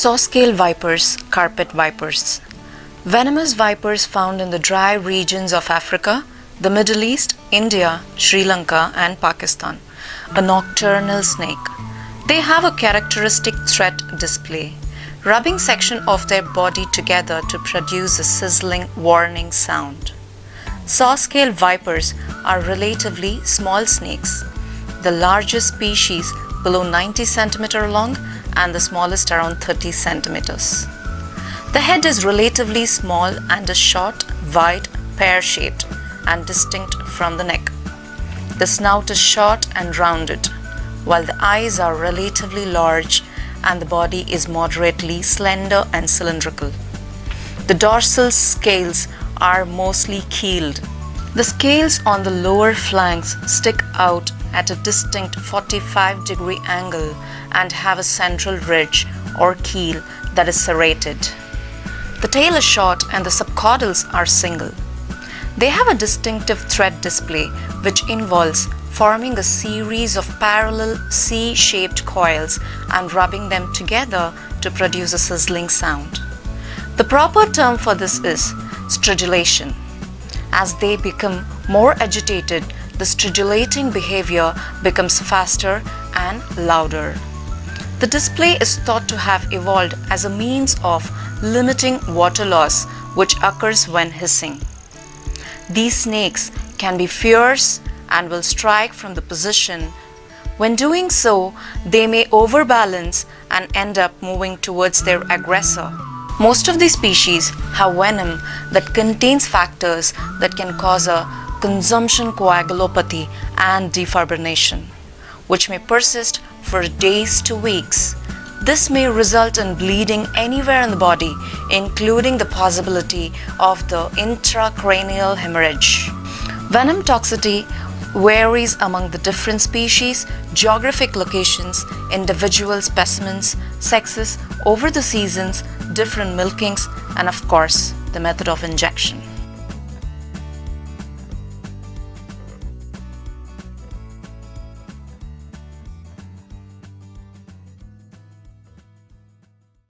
Saw-scale vipers, carpet vipers. Venomous vipers found in the dry regions of Africa, the Middle East, India, Sri Lanka and Pakistan. A nocturnal snake. They have a characteristic threat display, rubbing section of their body together to produce a sizzling warning sound. Saw-scale vipers are relatively small snakes, the largest species below 90 cm long and the smallest around 30 centimeters. The head is relatively small and is short, wide, pear-shaped and distinct from the neck. The snout is short and rounded, while the eyes are relatively large and the body is moderately slender and cylindrical. The dorsal scales are mostly keeled. The scales on the lower flanks stick out at a distinct 45-degree angle and have a central ridge or keel that is serrated. The tail is short and the subcaudals are single. They have a distinctive thread display which involves forming a series of parallel C-shaped coils and rubbing them together to produce a sizzling sound. The proper term for this is stridulation. As they become more agitated, the stridulating behavior becomes faster and louder. The display is thought to have evolved as a means of limiting water loss, which occurs when hissing. These snakes can be fierce and will strike from the position. When doing so, they may overbalance and end up moving towards their aggressor. Most of these species have venom that contains factors that can cause a consumption coagulopathy and defibrillation, which may persist for days to weeks. This may result in bleeding anywhere in the body, including the possibility of the intracranial hemorrhage. Venom toxicity varies among the different species, geographic locations, individual specimens, sexes, over the seasons, different milkings, and of course, the method of injection.